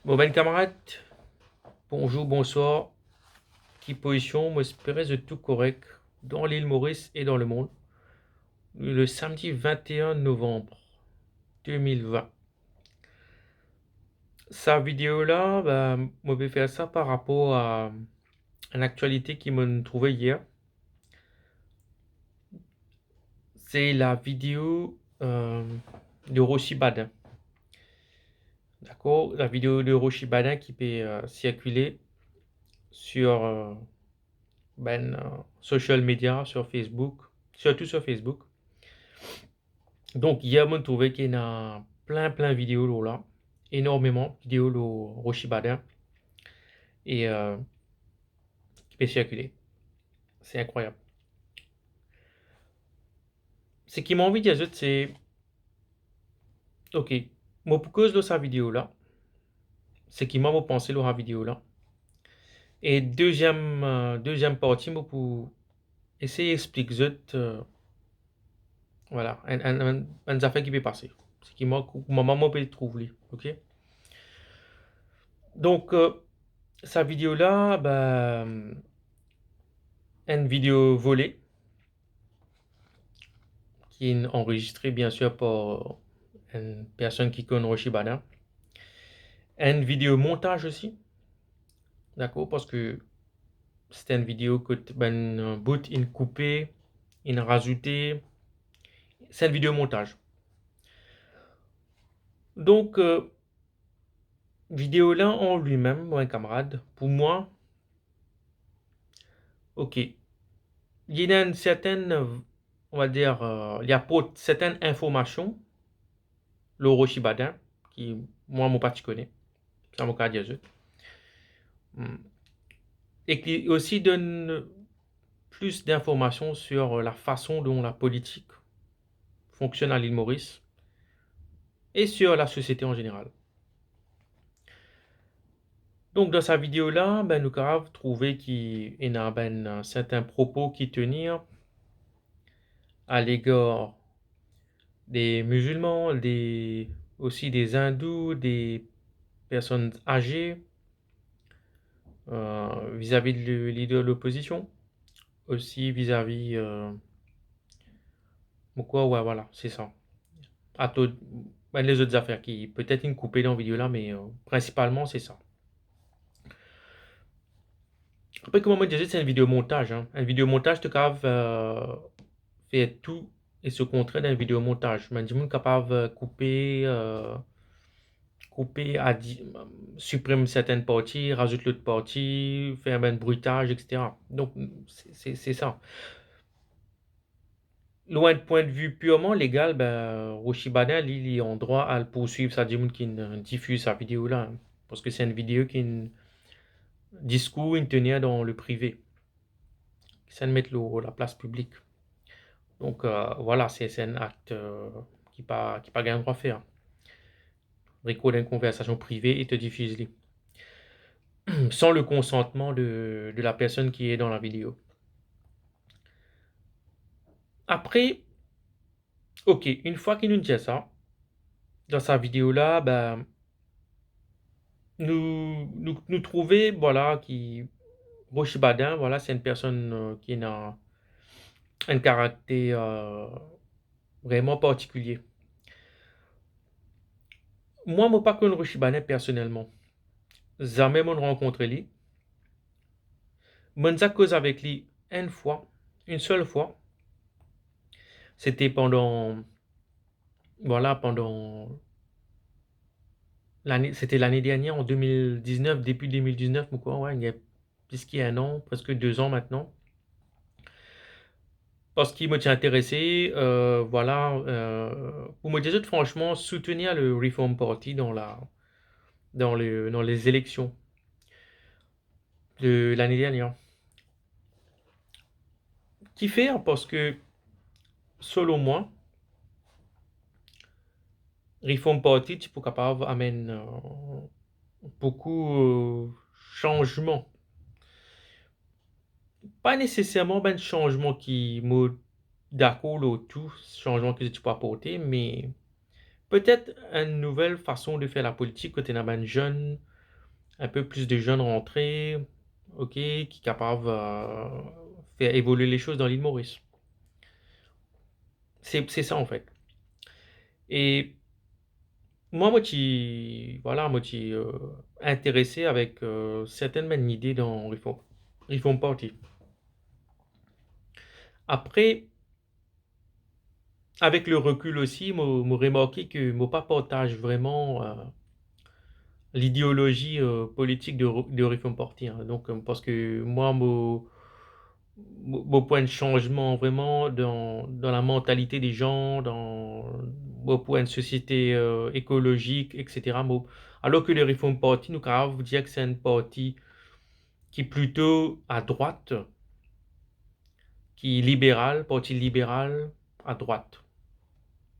Bon ben camarade, bonjour, bonsoir. Qui position, moi espérais de tout correct dans l'île Maurice et dans le monde. Le samedi 21 novembre 2020. Sa vidéo là, moi je vais faire ça par rapport à une actualité qui m'a trouvé hier. C'est la vidéo de Roshi Badin. D'accord? La vidéo de Roshi Badin qui peut circuler sur social media, sur Facebook, surtout sur Facebook. Donc, hier, je trouvé qu'il y a plein de vidéos là, énormément de vidéos de Roshi Badin et qui peut circuler. C'est incroyable. Ce qui m'a envie de dire, c'est, ok, moi pour cause de sa vidéo là, ce qui m'a pensé de la vidéo là. Et deuxième partie, moi pour essayer d'expliquer, voilà, un affaire qui peut passer. Ce qui m'a, maman peut trouver, ok? Donc, sa vidéo là, une vidéo volée qui est enregistré bien sûr par une personne qui connaît Roshibana. Une vidéo montage aussi, d'accord, parce que c'était une vidéo que ben bout in coupé, in rajouté. C'est une vidéo montage. Donc vidéo là en lui-même, mon camarade, pour moi, ok, il y a une certaine, on va dire, il y a pour certaines informations, le Roshibana, qui moi mon parti connaît, ça mon cas dire. Et qui aussi donne plus d'informations sur la façon dont la politique fonctionne à l'île Maurice et sur la société en général. Donc dans sa vidéo là, nous avons trouvé qu'il y a un certain propos qui tenir à l'égard des musulmans, aussi des hindous, des personnes âgées vis-à-vis de leader de l'opposition, aussi vis-à-vis quoi, ouais, voilà, c'est ça. À tout, les autres affaires qui peut-être une coupée dans la vidéo là, mais principalement c'est ça. Après, comme on disait, c'est une vidéo montage. Hein. Un vidéo montage, tu capable faire tout et ce contraire d'un vidéo montage. Mais tu es capable de couper, supprimer certaines parties, rajouter l'autre partie, faire un bruitage, etc. Donc, c'est ça. Loin de point de vue purement légal, Roshibana, il est en droit à le poursuivre, ça dit qui diffuse sa vidéo là. Hein. Parce que c'est une vidéo qui est un discours, une tenir dans le privé. Ça ne met la place publique. Donc voilà, c'est un acte qui pas gain droit faire. Recorder une conversation privée et te diffuser sans le consentement de la personne qui est dans la vidéo. Après, ok, une fois qu'il nous dit ça, dans sa vidéo là, nous trouver, voilà, qui Rochibadin, voilà, c'est une personne qui a un caractère vraiment particulier. Moi, je ne pas connu Rochibadin personnellement. Jamais je rencontré lui. Je cause avec lui une fois, une seule fois. C'était pendant l'année, c'était l'année dernière, en 2019, début 2019, ou quoi, ouais, il y a plus qu'il y a un an, presque 2 ans maintenant. Parce qu'il me tient intéressé, voilà, pour me dire franchement, soutenir le Reform Party dans les élections de l'année dernière. Qui fait, hein, parce que, selon moi, Reform Party, tu peux capable amener beaucoup changement. Pas nécessairement ben changement qui me d'accord là, tout changement que tu peux apporter, mais peut-être une nouvelle façon de faire la politique, côté n'a ben jeune, un peu plus de jeunes rentrés, ok, qui capable faire évoluer les choses dans l'île Maurice. C'est ça en fait. Et moi, voilà, intéressé avec certaines bonnes idées dans Reform Party. Après, avec le recul aussi, moi remarqué que moi pas partage vraiment l'idéologie politique de Reform Party, hein. Donc, parce que moi, mon point de changement vraiment dans la mentalité des gens, dans mon point de société écologique, etc. Alors que le Reform Party, nous, quand vous dire que c'est une parti qui est plutôt à droite, qui est libéral, parti libéral à droite.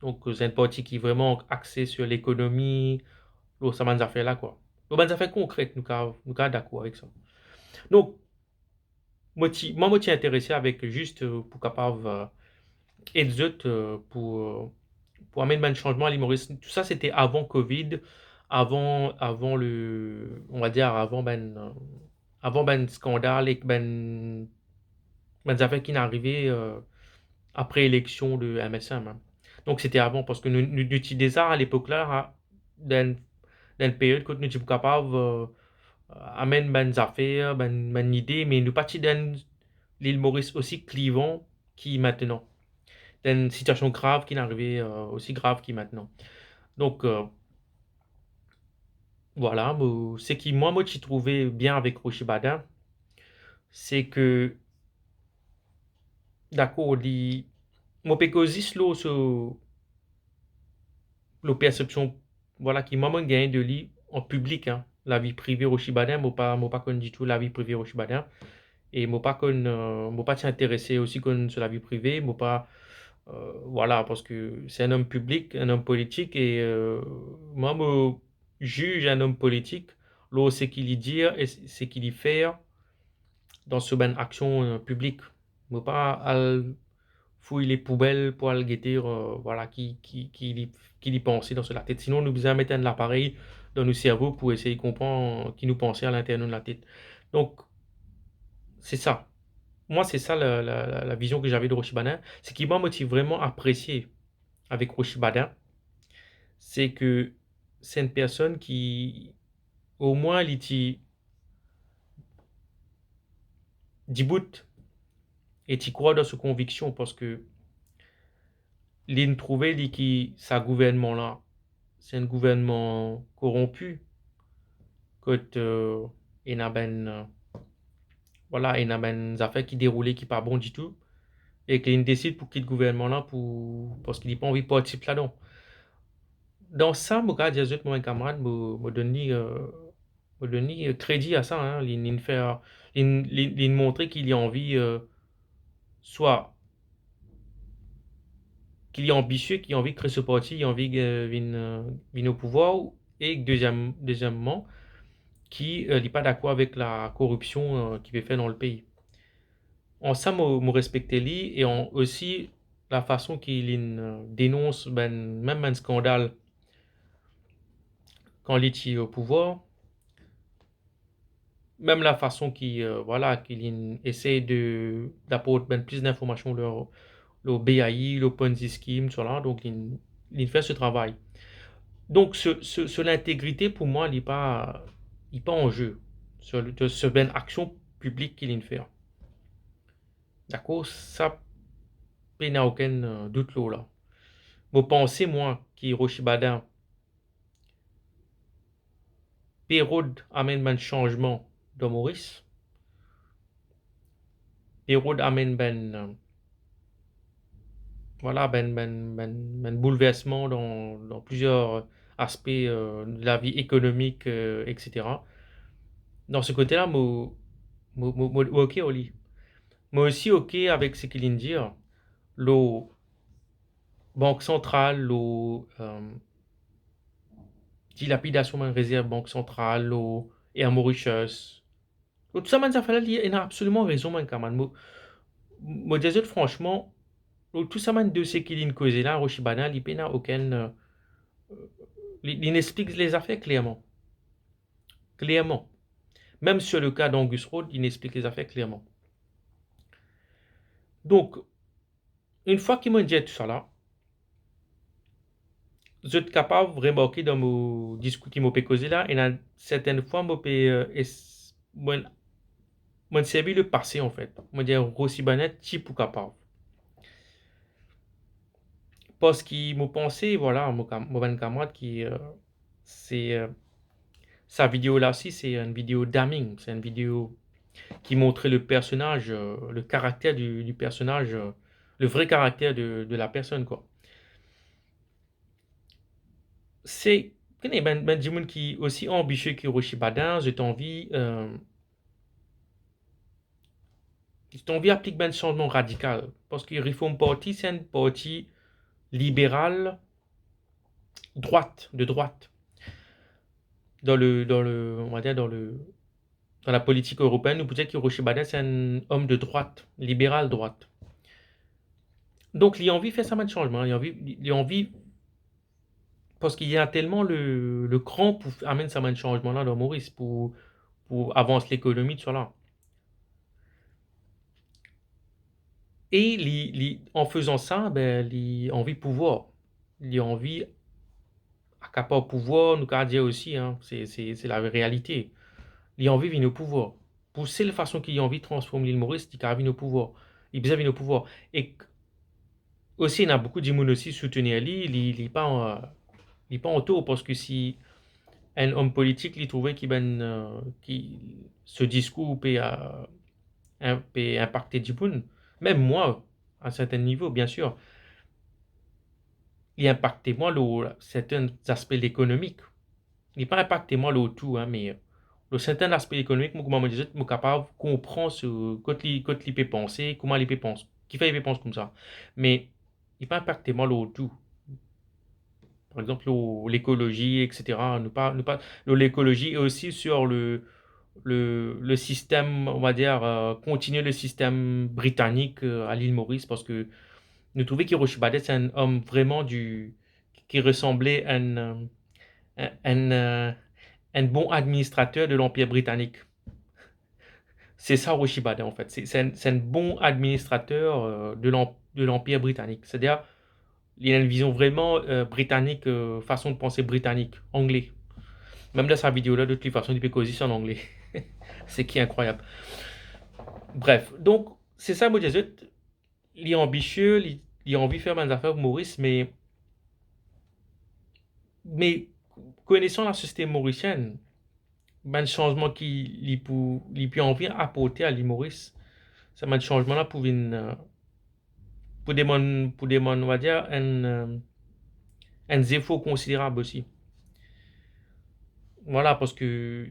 Donc, c'est un parti qui est vraiment axé sur l'économie, ça m'a fait là, quoi. Ça m'a fait concrète, nous, d'accord avec ça. Donc, moi, je intéressé avec juste pour capable et les autres pour amener un changement à l'humorisme. Tout ça, c'était avant Covid, avant on va dire, avant ben scandale et ben affaires qui n'arrivaient après élection de MSM, hein. Donc, c'était avant parce que nous utilisions ça à l'époque là, dans une période que nous étions capables amener ben affaires, ben idées, mais nous pas dans l'île Maurice aussi clivant qui maintenant. Dans une situation grave qui n'arrivait aussi grave qui maintenant. Donc, voilà, ce qui, moi, j'ai trouvé bien avec Rochibada, c'est que, d'accord, mon pécosis, là, la perception, voilà, qui m'a gagné de lui en public, hein, la vie privée Rochibada, moi pas connu du tout la vie privée Rochibada, et moi pas s'intéresser aussi sur la vie privée, moi pas, voilà, parce que c'est un homme public, un homme politique, et moi, me juge un homme politique, là, c'est qu'il y dit et c'est qu'il y fait dans ce ben action publique. Moi pas à fouiller les poubelles pour aller guetter, voilà, qui y pensait dans la tête. Sinon, nous besoin mettre un appareil dans nos cerveaux pour essayer de comprendre qui nous pensait à l'intérieur de la tête. Donc, c'est ça. Moi, c'est ça la vision que j'avais de Rochibana. Ce qui m'a motivé vraiment à apprécier avec Rochibana, c'est que c'est une personne qui, au moins, il dit bout et tu crois dans ses convictions parce que l'in trouvé dit que sa gouvernement là, c'est un gouvernement corrompu, que il a ben voilà, il a ben des affaires qui déroulaient qui pas bon du tout et qu'il décide pour quitter le gouvernement là pour parce qu'il n'a pas envie de participer là-dedans. Dans ça, je regarde les autres mon camarade me donner crédit à ça, hein, il faire il montrer qu'il y a envie soit qu'il est ambitieux, qu'il a envie de créer ce parti, il a envie de venir au pouvoir, et deuxièmement, qui n'est pas d'accord avec la corruption qui est faite dans le pays. En ça, je respecte lui, et en aussi la façon qu'il dénonce même un scandale quand il est au pouvoir, même la façon qu'il voilà, qu'il essaie d'apporter plus d'informations le BAI, le Ponzi Scheme, là, donc il fait ce travail. Donc, l'intégrité, pour moi, il pas en jeu. Ce ben action publique qu'il vient faire. D'accord? Ça, il n'y a aucun doute là. Vous pensez, moi, qu'Hiroshi Bada, période amène un changement dans Maurice, période amène voilà, bouleversement dans plusieurs aspects de la vie économique, etc. Dans ce côté-là, ok, Oli. Moi aussi, ok avec ce qu'il vient de dire. La banque centrale, la dilapidation de réserve banque centrale, et à Mauritius. Tout ça, man, ça fait là, il a absolument raison, man, quand même. Moi, disais franchement, tout ça, man, de ce qu'il vient de causer là, Rochibana, il n'a aucun. il explique les affaires clairement. Clairement. Même sur le cas d'Angus Road, il explique les affaires clairement. Donc, une fois qu'il m'a dit tout ça là, je suis capable de remarquer dans mon discours qui m'a causé là, et certaines fois, moi servi le passé en fait. Moi dire Rossi Banet, type ou capable. Parce qu'il m'a pensé, voilà, mon bon camarade qui, c'est, sa vidéo là aussi, c'est une vidéo damning, c'est une vidéo qui montrait le personnage, le caractère du personnage, le vrai caractère de la personne, quoi. C'est ben du monde qui aussi ambitieux que Hiroshi Badin, j'ai envie d'appliquer ben changement radical. Parce que Reform Party, c'est une partie libérale, de droite. On va dire dans la politique européenne, on peut dire que Hiroshi Badin, c'est un homme de droite, libéral droite. Donc, il a envie de faire ça, de changement. Il a envie parce qu'il y a tellement le cran pour amener ça, de changement-là dans Maurice, pour avancer l'économie, tout ça là. Et en faisant ça, ben, il a envie de pouvoir. Il a envie accaparer au pouvoir, nous qu'a dire aussi, hein, c'est la réalité. Il a envie de venir au pouvoir. Pour cette façon qu'il a envie de transformer l'île Maurice, il a envie au pouvoir. Il a besoin de venir au pouvoir. Et aussi, il y a beaucoup de gens aussi soutenir lui, il n'est pas en taux, parce que si un homme politique, il trouvait qui ce discours peut impacter du monde, même moi, à un certain niveau, bien sûr, il impactait moi certains aspects économiques. Il n'est pas impacté moi le tout, hein, mais le certain aspect économique, moi, comment me disais, je suis capable de comprendre ce quand il peut penser, comment il peut penser, qui fait il peut penser comme ça. Mais il n'est pas impacté moi le tout. Par exemple, l'écologie, etc. L'écologie et aussi sur le système, on va dire, continuer le système britannique à l'île Maurice, parce que nous trouvons qu'Hiroshi Bada, c'est un homme vraiment qui ressemblait à un, euh, un bon administrateur de l'Empire britannique. C'est ça Hiroshi Bada, en fait. C'est un bon administrateur de l'Empire britannique. C'est-à-dire, il a une vision vraiment britannique, façon de penser britannique, anglais. Même dans sa vidéo là, de toute façon, il peut causer en anglais. C'est qui est incroyable. Bref, donc, c'est ça, moi, Jésus. Il est ambitieux, il a envie de faire des affaires pour Maurice, mais connaissant la société mauricienne, ben, le changement qu'il peut envie apporter à l'île Maurice, c'est un changement là pour des on va dire, un effort considérable aussi. Voilà, parce que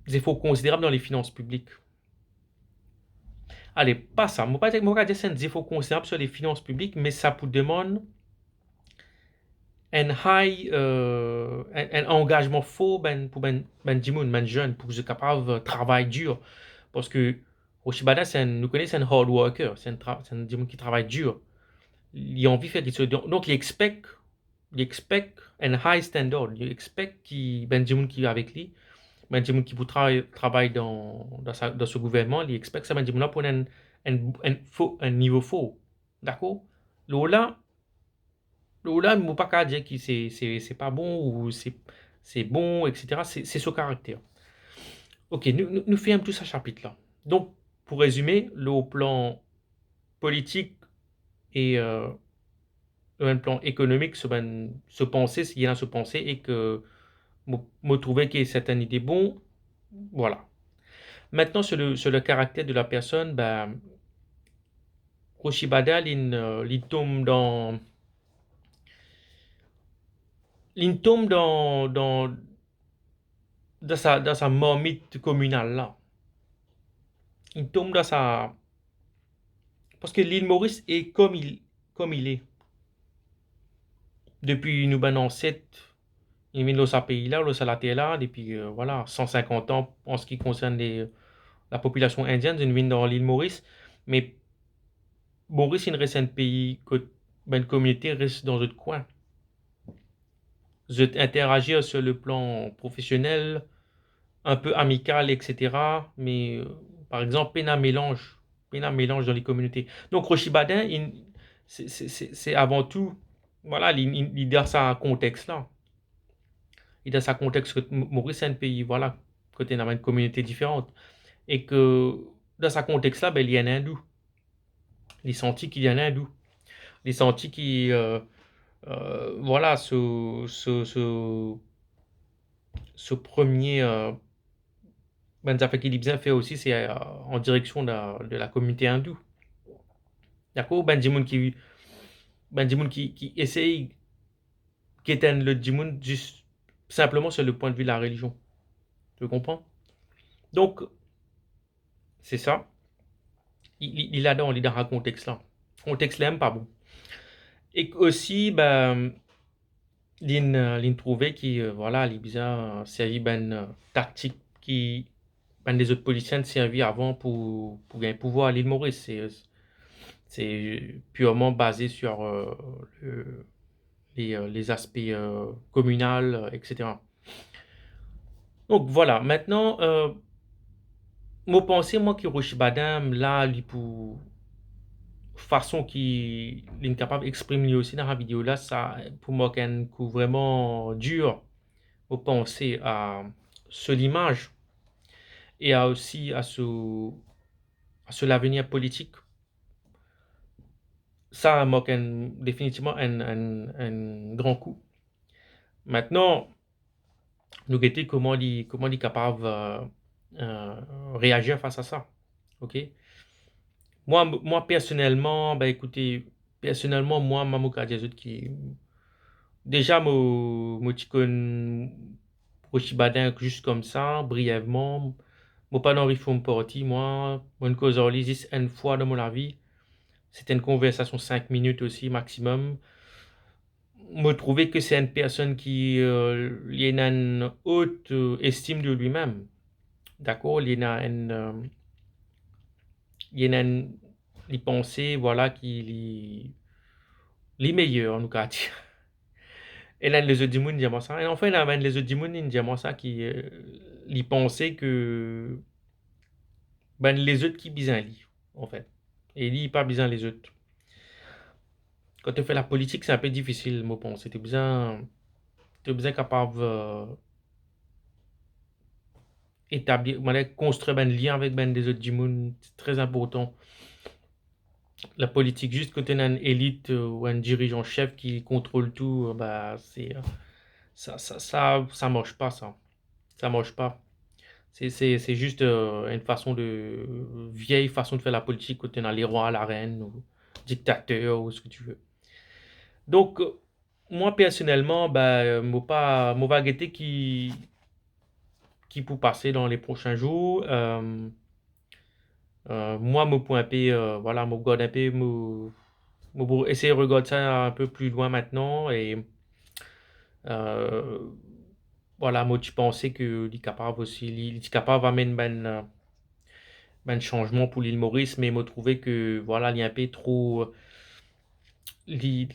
des efforts considérables dans les finances publiques. Allez, pas ça. Moi, pas dire que c'est un effort considérable sur les finances publiques, mais ça pour demande un engagement fort pour ben jeune, pour que je capable de travailler dur. Parce que Oshibada, nous connaissons, c'est un hard worker, c'est un Jimoun qui travaille dur. Il a envie de faire des choses. Donc, il expect un high standard. Il expect qu'il ben Jimoun qui est avec lui, ben Jimoun qui travaille dans ce gouvernement, il expect ça ben Jimoun là pour un niveau fort. D'accord? Là, là, ne pas qu'à dire que c'est pas bon ou c'est bon, etc. C'est ce caractère. Ok, nous faisons tout ce chapitre-là. Donc, pour résumer, le plan politique et le plan économique se penser, s'il y a se penser et que me trouver que c'est une idée bon, voilà. Maintenant, sur le caractère de la personne, ben, Roshibada, il tombe dans sa marmite communale là. Il tombe dans sa. Parce que l'île Maurice est comme il est. Depuis nous ben ancêtres, il vient de ce pays-là, de la terre là, depuis voilà, 150 ans en ce qui concerne la population indienne, ils viennent dans l'île Maurice. Mais Maurice, il reste un pays que ben, une communauté reste dans d'autres coins. interagir sur le plan professionnel, un peu amical, etc. Mais par exemple, peine à mélange dans les communautés. Donc Rochibadin, c'est avant tout, voilà, il dans sa contexte là. Il dans sa contexte que Maurice c'est un pays, voilà, côté dans une communauté différente. Et que dans sa contexte là, ben, il y a un hindou. Les sentis qu'il y a un hindou. Les sentis qui, voilà, ce premier ben, ça fait qu'il est bien fait aussi, c'est en direction de la communauté hindoue. D'accord? Ben, Jimoun qui essaye, qui éteint le Jimoun juste simplement sur le point de vue de la religion. Tu comprends? Donc, c'est ça. Il a dans un contexte là. Contexte là, même pas bon. Et aussi, ben, l'in trouvé qui, voilà, il bien servi ben tactique qui, ben, les autres policiers servi avant pour gagner pouvoir à l'île Maurice. C'est purement basé sur les aspects communaux, etc. Donc voilà, maintenant, moi pensée, moi, que Rochibadam, là, lui, pour façon qu'il est capable d'exprimer lui aussi dans la vidéo, là, ça, pour moi, c'est un coup vraiment dur, au penser à ce l'image et à aussi à ce l'avenir politique. Ça, moi, définitivement un grand coup. Maintenant, nous guetter comment il est capable réagir face à ça. OK? Moi personnellement, ben écoutez, personnellement, moi, Mamou Kadjazout qui déjà mo tikon Rochibadin juste comme ça, brièvement. Moi pas dans Reform Party, moi, une cause juste une fois dans mon vie. C'était une conversation 5 minutes aussi maximum. Me trouver que c'est une personne qui il a une haute estime de lui-même. D'accord? Il a une les pensées, voilà, les meilleurs, en tout cas. Et là, les autres dimouns disent ça. Et enfin, là, ben, les autres dimouns disent ça qui, les pensaient que, ben, les autres qui bisaient lui, en fait. Et lui, pas besoin les autres. Quand tu fais la politique, c'est un peu difficile, moi, pense. Tu besoin capable établir, construire un lien avec ben, des autres dimouns. C'est très important. La politique, juste quand tu as une élite ou un dirigeant chef qui contrôle tout, bah, ça marche pas, ça. Ça marche pas. C'est juste une façon vieille façon de faire la politique quand tu es dans les rois, la reine, ou dictateur, ou ce que tu veux. Donc, moi, personnellement, ben, moi, va guetter qui peut passer dans les prochains jours. Moi, mon point P, voilà, mon God un peu, pour essayer de regarder ça un peu plus loin maintenant et euh, voilà, moi, tu pensais que il est capable aussi, il est capable d'amener ben changement pour l'île Maurice, mais moi, trouvé que voilà, il est un peu trop, il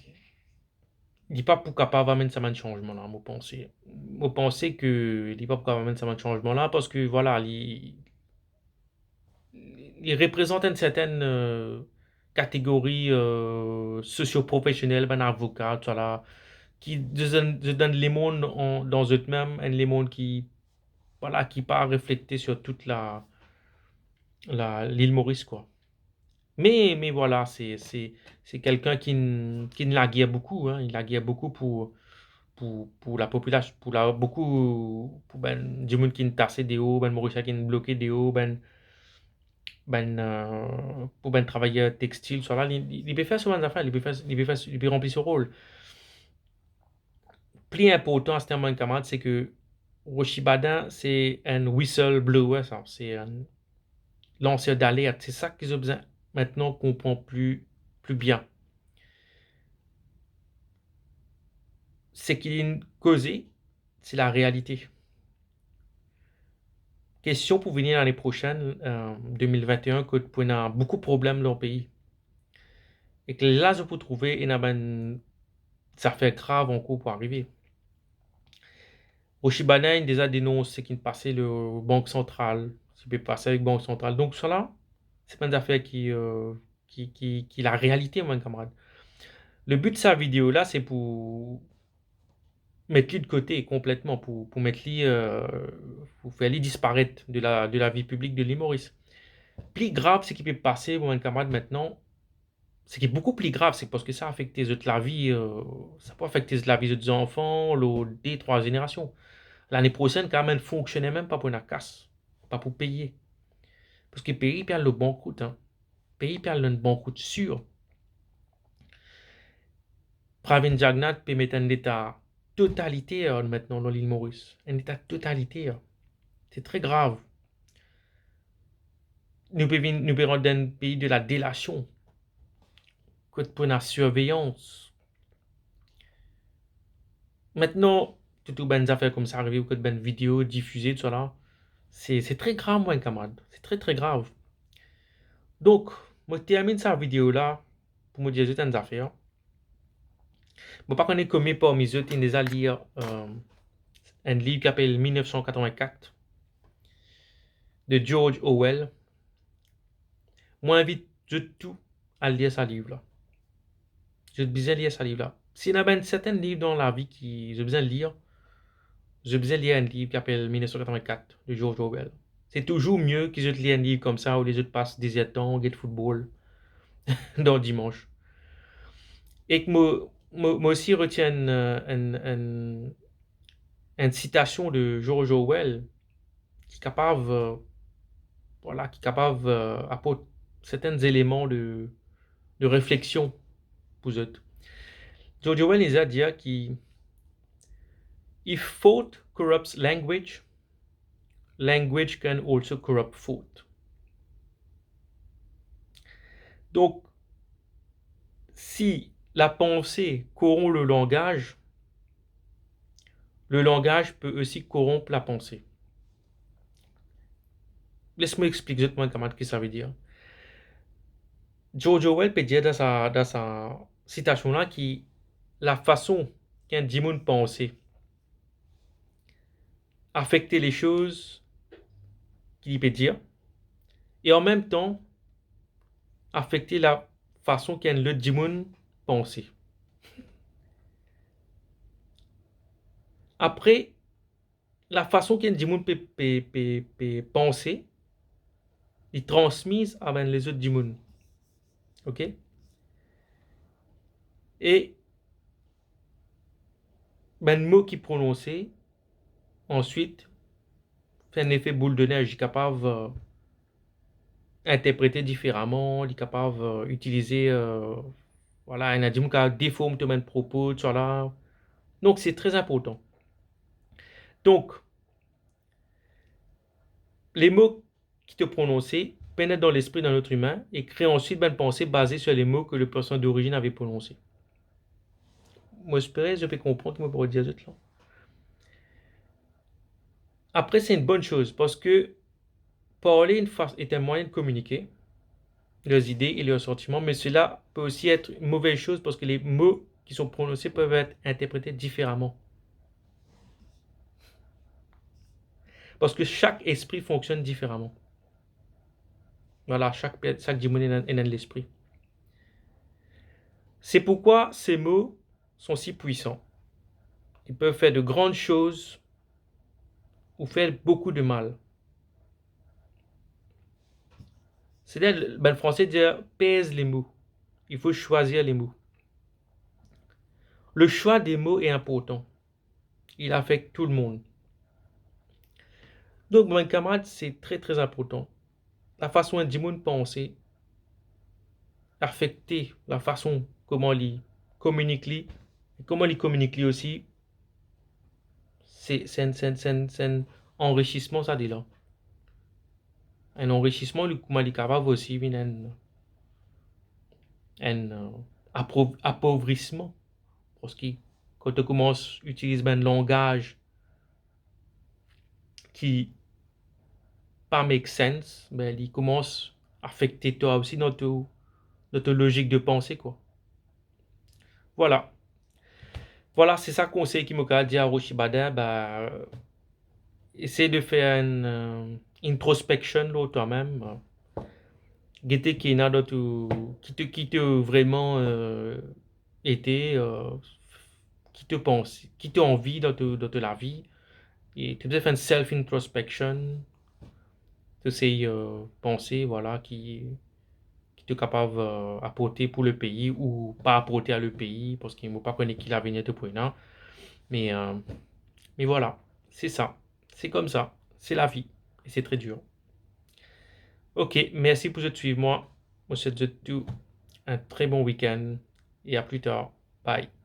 il est pas pour capable d'amener ça un changement là, moi, penser que il est pas pour capable d'amener ça un changement là parce que voilà, il représente une certaine catégorie socio-professionnelle, ben avocat, tout ça là qui donne les mondes dans eux-mêmes, et les mondes qui, voilà, qui pas refléter sur toute l'île Maurice, quoi. Mais voilà, c'est quelqu'un qui ne la guère beaucoup, hein. Il la guère beaucoup pour la population, beaucoup, pour ben, du monde qui ne tassait des hauts, ben, Mauricien qui ne bloquait des hauts, pour ben, travailleur textile, soit là, il peut faire souvent des affaires, il peut remplir ce rôle. Plus important à ce moment camarade, c'est que Rochibadin, c'est un whistleblower, ça. C'est un lanceur d'alerte. C'est ça qu'ils ont besoin maintenant qu'on comprend plus bien. C'est qu'il y a une causée, c'est la réalité. Question pour venir l'année prochaine, 2021, que pour a beaucoup de problèmes dans le pays. Et que là, je peux trouver, ça fait grave en cours pour arriver. Oshibana, il déjà dénonce ce qui ne passait le Banque centrale, ce qui peut passer avec Banque centrale. Donc, cela, c'est pas une affaire qui est la réalité, mon camarade. Le but de sa vidéo-là, c'est pour mettre lui de côté complètement, pour mettre lui, pour faire lui disparaître de la vie publique de l'humoriste. Plus grave, ce qui peut passer, mon camarade, maintenant, ce qui est beaucoup plus grave, c'est parce que ça affecte la vie, ça peut affecter la vie des enfants, des trois générations. L'année prochaine, quand même, ne fonctionnait même pas pour une casse, pas pour payer. Parce que pays perd le bon coût, hein. Pays perd le bon coût sûr. Pravin Jagnat peut mettre un état totalitaire maintenant dans l'île Maurice. Un état totalitaire. C'est très grave. Nous pouvons rendre un pays de la délation, que pour la surveillance. Maintenant, toutes les affaires comme ça arrivent, que de vidéos diffusées, tout ça, c'est très grave, mon camarade. C'est très, très grave. Donc, je termine cette vidéo-là pour me dire certaines affaires. Je ne sais pas qu'on est commis parmi eux, il déjà lire un livre qui s'appelle 1984 de George Orwell. Moi, j'invite tout à lire ce livre-là. J'ai besoin de lire ce livre-là. S'il y a un certain livre dans la vie qui j'ai besoin de lire, j'ai besoin de lire un livre qui s'appelle 1984 de George Orwell. C'est toujours mieux que je te lire un livre comme ça où les autres passent des temps, au football dans le dimanche. Et que moi aussi retiens une citation de George Orwell qui est capable, voilà, qui est capable d'apporter certains éléments de réflexion pour eux. George Orwell les a dit que if thought corrupts language, language can also corrupt thought. Donc, si la pensée corrompt le langage peut aussi corrompre la pensée. Laisse-moi expliquer exactement comment que ça veut dire. George Orwell peut dire dans sa citation-là que la façon qu'un démon pensait affectait les choses qu'il peut dire et en même temps affecter la façon qu'un le démon pensait. Après, la façon qu'un démon peut penser est transmise avec les autres démons. OK? Et ben, le mot qui est prononcé, ensuite, fait un effet boule de neige, il est capable d'interpréter différemment, il est capable d'utiliser voilà, un démon qui a déforme de propos, tout ça là. Donc, c'est très important. Donc, les mots qui te prononcés pénètrent dans l'esprit d'un autre humain et créent ensuite une pensée basée sur les mots que le personne d'origine avait prononcés. Moi, je peux comprendre que je pourrais dire ça. Après, c'est une bonne chose parce que parler est un moyen de communiquer leurs idées et leurs sentiments, mais cela peut aussi être une mauvaise chose parce que les mots qui sont prononcés peuvent être interprétés différemment. Parce que chaque esprit fonctionne différemment. Voilà, chaque démon est dans l'esprit. C'est pourquoi ces mots sont si puissants. Ils peuvent faire de grandes choses ou faire beaucoup de mal. C'est-à-dire, le français dit pèse les mots. Il faut choisir les mots. Le choix des mots est important. Il affecte tout le monde. Donc, mon camarade, c'est très très important. La façon dont monde penser affecter la façon comment il communique et comment il communique aussi. C'est un enrichissement, ça dit là. Un enrichissement, comment il est capable aussi, un appauvrissement. Parce que quand on commence à utiliser un langage qui pas make sense, ben, il commence à affecter toi aussi notre logique de pensée, quoi. Voilà. Voilà, c'est ça conseil qui me dit à Rochibada, bah, essaie de faire une introspection là, toi-même. Guetter qui est là qui te vraiment été, qui te envie dans la vie. Et tu peux faire une self-introspection, tu sais, penser, voilà, qui te capable apporter pour le pays ou pas apporter à le pays, parce qu'il ne faut pas connaître qui l'avenir de pour là. Mais, euh, mais voilà, c'est ça. C'est comme ça. C'est la vie. Et c'est très dur. Ok, merci pour ce suivre moi. Moi, je te souhaite un très bon week-end et à plus tard. Bye.